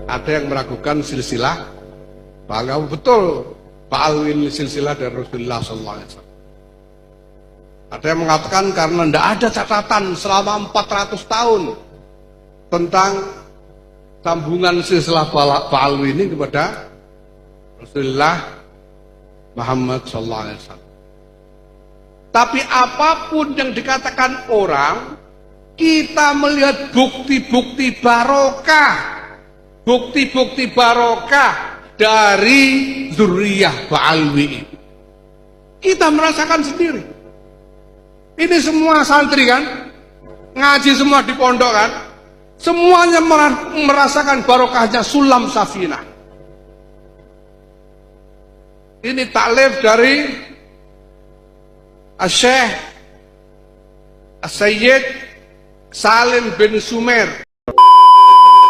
Ada yang meragukan silsilah, bahwa betul Pak Alwi ini silsilah dari Rasulullah SAW. Ada yang mengatakan karena tidak ada catatan selama 400 tahun tentang sambungan silsilah Pak Alwi ini kepada Rasulullah Muhammad SAW. Tapi apapun yang dikatakan orang, kita melihat bukti-bukti barokah, bukti-bukti barokah dari zuriyah Pak Alwi ini. Kita merasakan sendiri. Ini semua santri kan, ngaji semua di pondok kan, semuanya merasakan barokahnya Sulam Safinah. Ini taklif dari Syekh Sayyid Salim bin Sumer.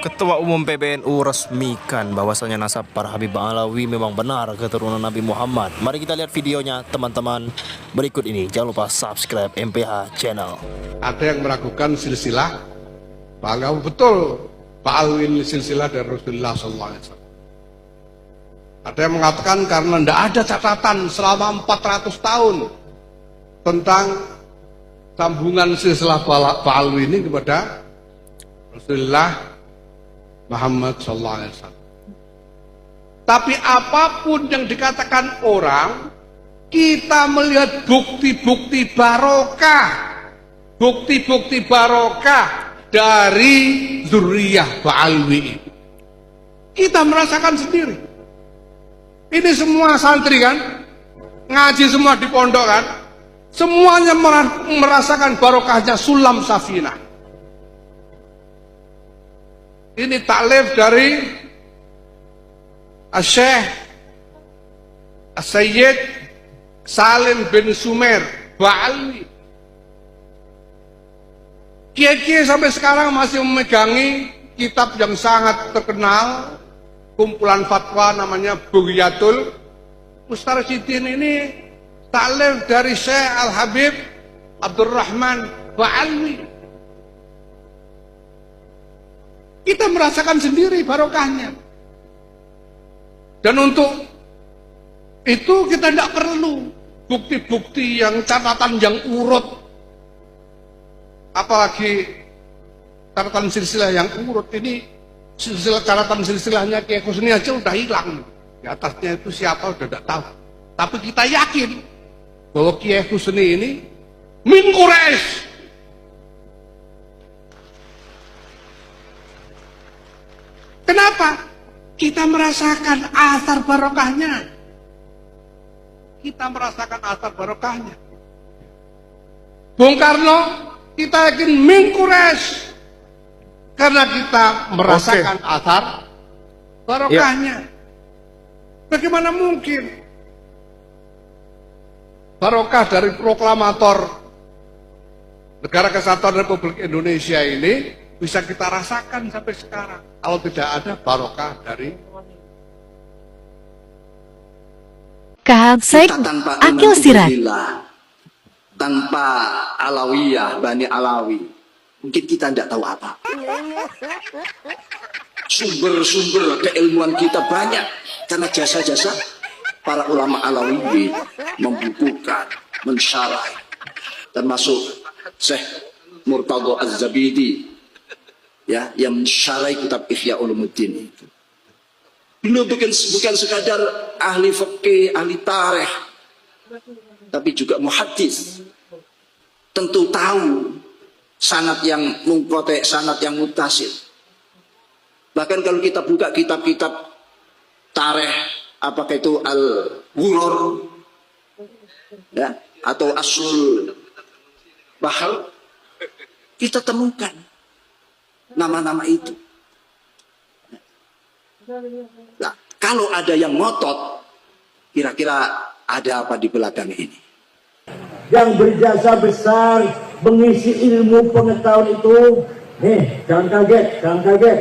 Ketua Umum PBNU resmikan bahwasanya nasab para Habib Alawi memang benar keturunan Nabi Muhammad. Mari kita lihat videonya teman-teman berikut ini. Jangan lupa subscribe MPH channel. Ada yang meragukan silsilah, bahwa betul Pak Alwi ini silsilah dari Rasulullah SAW. Ada yang mengatakan karena tidak ada catatan selama 400 tahun tentang sambungan silsilah Pak Alwi ini kepada Rasulullah Muhammad SAW. Tapi apapun yang dikatakan orang, kita melihat bukti-bukti barokah, bukti-bukti barokah dari zuriyah Pak Alwi ini. Kita merasakan sendiri. Ini semua santri kan, ngaji semua di pondok kan, semuanya merasakan barokahnya Sulam Safinah. Ini taklif dari Syekh Sayyid Salim bin Sumer Ba'alwi. Kiai-kiai sampai sekarang masih memegangi kitab yang sangat terkenal, kumpulan fatwa namanya Bughyatul Mustarsyidin. Ini taklif dari Syekh Al-Habib Abdurrahman Ba'alwi. Kita merasakan sendiri barokahnya. Dan untuk itu kita tidak perlu bukti-bukti yang catatan yang urut. Apalagi catatan silsilah yang urut ini, catatan silsilahnya Kiai Husni aja udah hilang. Di atasnya itu siapa udah tidak tahu. Tapi kita yakin bahwa Kiai Husni ini min Quraisy. Kenapa? Kita merasakan asar barokahnya. Kita merasakan asar barokahnya. Bung Karno, kita yakin min Quraisy karena kita merasakan asar barokahnya. Bagaimana mungkin barokah dari proklamator Negara Kesatuan Republik Indonesia ini bisa kita rasakan sampai sekarang kalau tidak ada barokah dari Kahabsek Akil Sirat. Tanpa Alawiyah, Bani Alawi, mungkin kita tidak tahu apa. Sumber-sumber keilmuan kita banyak karena jasa-jasa para ulama Alawi membukukan, mensyarah, termasuk Syekh Murtadha Az-Zabidi, ya, yang mensyarah kitab Ihya Ulumuddin itu. Beliau bukan sekadar ahli fikih, ahli tarikh, tapi juga muhaddis. Tentu tahu sanad yang munqati', sanad yang muttasil. Bahkan kalau kita buka kitab-kitab tarikh, apakah itu Al-Ghurur, ya, atau Aslul Bahal, kita temukan nama-nama itu. Nah, kalau ada yang ngotot, kira-kira ada apa di belakang ini? Yang berjasa besar mengisi ilmu pengetahuan itu, nih, jangan kaget.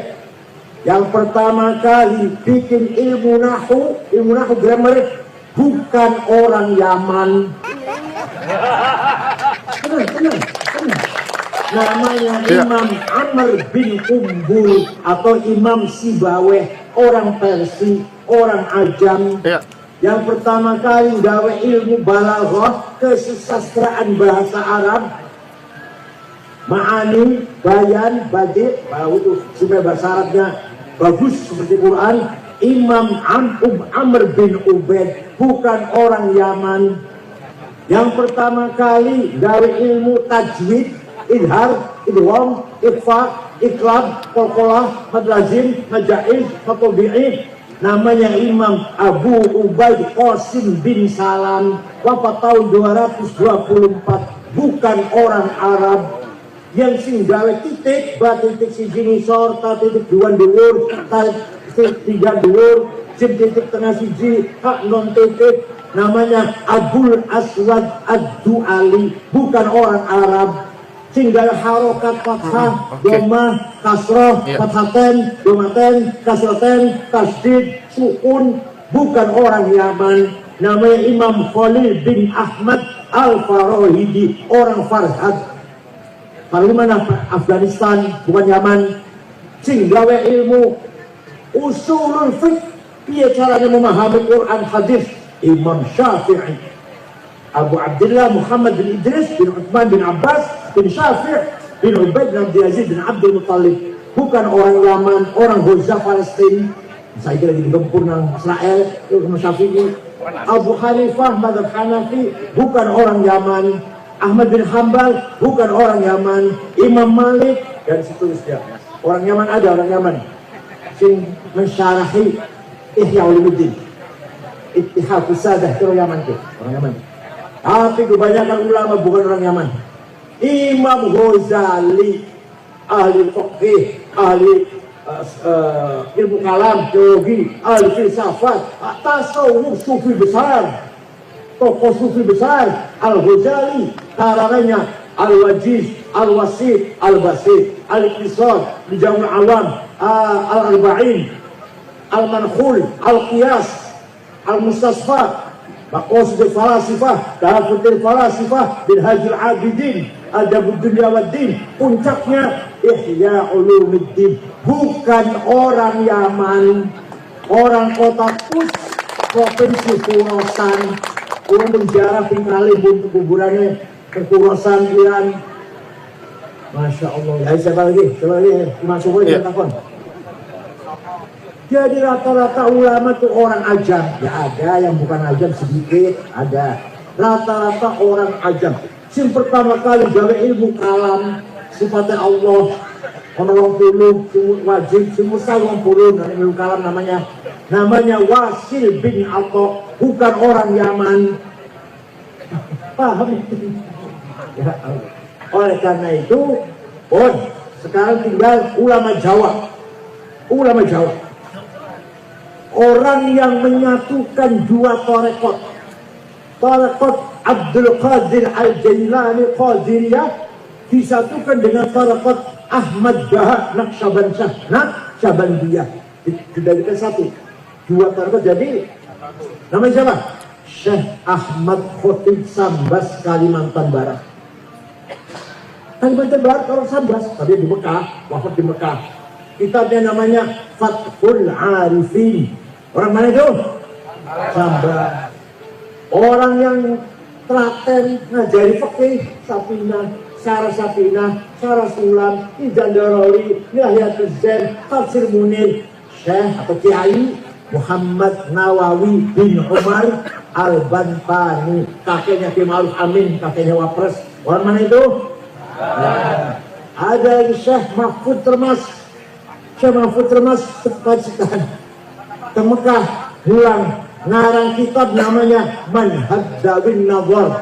Yang pertama kali bikin ilmu nahu grammar, bukan orang Yaman. Tenang. namanya Imam Amr bin Umbul atau Imam Sibaweh, orang Persia, orang Ajam. Yang pertama kali gawe ilmu balaghah, kesusastraan bahasa Arab, ma'ani, bayan, badi, itu supaya bahasa Arabnya bagus seperti Quran. Imam Amr bin Ubaid, bukan orang Yaman. Yang pertama kali gawe ilmu tajwid, idhar, idgham, ikhfa, iqlab, qalqalah, mad lazim, majaiz, matobi'i, namanya Imam Abu Ubaid Qasim bin Salam, wafat tahun 224, bukan orang Arab. Yang sing gawe titik, ba titik siji ngisor, ta titik dua dhuwur, ta titik tiga dhuwur, jim titik tengah siji, hak non titik, namanya Abul Aswad Ad-Du'ali, bukan orang Arab. Sing gawe harokat fathah, doma, kasroh, fathaten, domaten, kasroten, tasdid, sukun, bukan orang Yaman. Namanya Imam Khalil bin Ahmad Al-Farahidi, orang Farhad. Kalau mana Afghanistan, bukan Yaman. Sing gawe ilmu usulul fiqh, piye caranya memahami Quran hadis, Imam Syafi'i. Abu Abdullah Muhammad bin Idris bin Uthman bin Abbas bin Syafi' bin Ubaid bin Abdul Aziz bin Abdul Muttalib, bukan orang Yaman, orang Gaza Palestina. Saya kira di gempur nang Israel, Imam Syafi'i. Abu Hanifah mazhab Hanafi, bukan orang Yaman. Ahmad bin Hambal, bukan orang Yaman. Imam Malik dan seterusnya. Orang Yaman ada, orang Yaman sing mensyarahi Ihya Ulumuddin, Ittihad Sadah, itu Yaman tuh, orang Yaman. Tapi kebanyakan ulama bukan orang Yaman. Imam Ghazali, ahli fiqh, ahli ilmu kalam, teologi, ahli filsafat, tasawuf, sufi besar, tokoh sufi besar. Al-Ghazali, karangannya Al-Wajiz, Al-Wasit, Al-Basit, Al-Iqtisad, Al-Jami' Awam, Al-Arba'in, Al-Mankhul, Al-Qiyas, Al-Mustasfa, Maqasid al-Falasifah, Tahafutul Falasifah, Minhajul Abidin, Adabud Dunya Waddin, puncaknya Ihya Ulumuddin, bukan orang Yaman, orang kota Kus, provinsi Khurasan. Orang berziarah tinggalin untuk kuburannya ke Khurasan, Iran. Masya Allah. Ya, siapa lagi? Masuk lagi telepon. Jadi rata-rata ulama itu orang ajam. Ya ada yang bukan ajam sedikit, ada. Rata-rata orang ajam. Yang pertama kali gawe ilmu kalam, sifatnya Allah, orang puluh, wajib, semua salah puluh, dan ilmu kalam namanya Wasil bin Atta, bukan orang Yaman. Paham? Ya, oleh karena itu, sekarang tinggal ulama Jawa. Ulama Jawa, orang yang menyatukan dua tarekat. Tarekat Abdul Qadir Al-Jailani Qadiriyah disatukan dengan tarekat Ahmad Bahar Naqsyabandiyah, dijadikan satu. Dua tarekat jadi namanya siapa? Syekh Ahmad Khotib Sambas, Kalimantan Barat. Kalimantan Barat orang Sambas, tapi di Mekah, wafat di Mekah. Kitabnya namanya Fathul Arifin. Orang mana itu? Sambas. Orang yang telaten ngajari fikih, Sapinah, Syarah Sapinah, Syarah Sulam, Ijan Daroli, Nihayatul Zain, Tafsir Munir, Syekh atau Kiai Muhammad Nawawi bin Umar Al-Bantani, kakeknya Ki Ma'ruf Amin, kakeknya Wapres. Orang mana itu? Nah, ada Syekh Mahfud Termas. Syekh Mahfud Termas Pacitan ke Mekah, pulang ngarang kitab namanya Manhaj Dawin Nazar,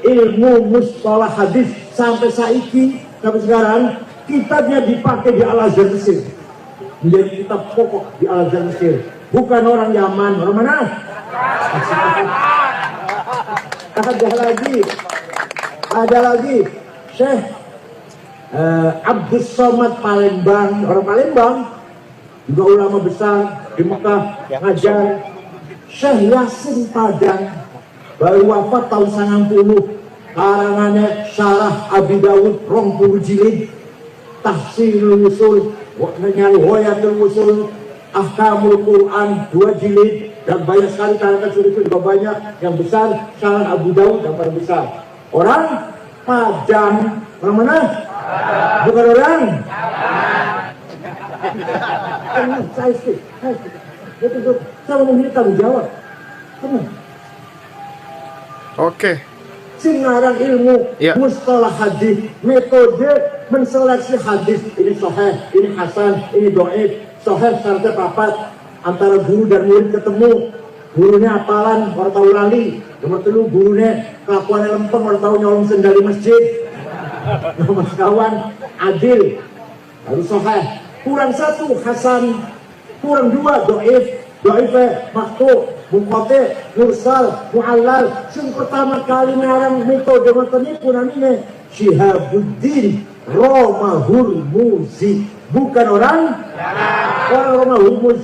ilmu mustalah hadis. Sampai saiki, sampai sekarang kitabnya dipakai di Al-Azhar Mesir, menjadi kitab pokok di Al-Azhar Mesir. Bukan orang Yaman. Orang mana? Ada lagi Syekh Abdus Somad Palembang, orang Palembang, juga ulama besar di Mekah ngajar. Syekh Yasin Padang baru wafat tahun 90, karangannya Syarah Abi Dawud 20 jilid, Tahsinul Usul, Riwayatul Usul, Ahkamul Quran 2 jilid, dan banyak sekali karangan itu juga banyak. Yang besar Syarah Abu Dawud yang paling besar. Orang Padang, orang mana? Bukan orang. Saya mau minta tanggung jawab. Oke. Singarang ilmu, Ya. mustalah hadis, metode menseleksi hadis. Ini sahih, ini hasan, ini dhaif. Sahih syaratnya papat, antara guru dan murid ketemu. Gurunya apalan, orang tahu lali. Nomor telu gurunya kelakuannya lempeng, orang tahu nyolong sendal di masjid. Nomor kawan adil, harus sahih. Kurang satu hasan, kurang dua dhaif. Dhaifnya maktu, munqati, mursal, mu'allal. Yang pertama kali ngarang metode metode namanya Syihabuddin Roma Hurmuzi. Bukan orang Roma Hurmuz.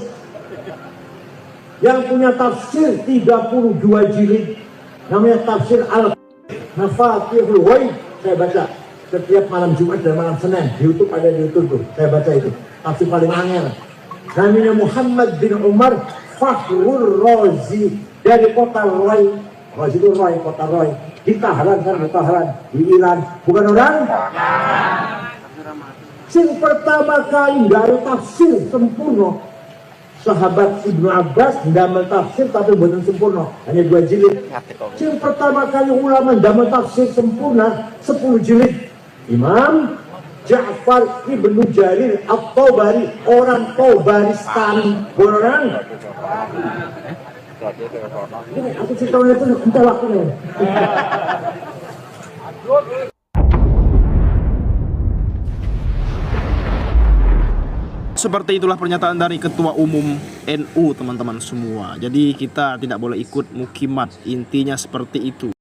Yang punya tafsir 32 jilid, namanya tafsir Al-Mafatihul Ghaib. Saya baca setiap malam Jumat dan malam Senin di YouTube, ada di YouTube tuh. Saya baca itu tafsir paling angel. Namanya Muhammad bin Umar Fakhrul Razi dari kota Roy. Razi itu Roy, kota Roy. Di Tahran kan, di Tahran, di Iran. Bukan orang? Sing pertama kali nggak ada tafsir sempurna. Sahabat Ibnu Abbas ndamel tafsir tapi bukan sempurna, hanya 2 jilid. Sing pertama kali ulama ndamel tafsir sempurna 10 jilid. Imam Ja'far Ibnu Jarir At-Tabari, orang Tabaristani. Orang. Ini aku cerita itu entah waktunya. Seperti itulah pernyataan dari Ketua Umum NU teman-teman semua. Jadi kita tidak boleh ikut mukimat, intinya seperti itu.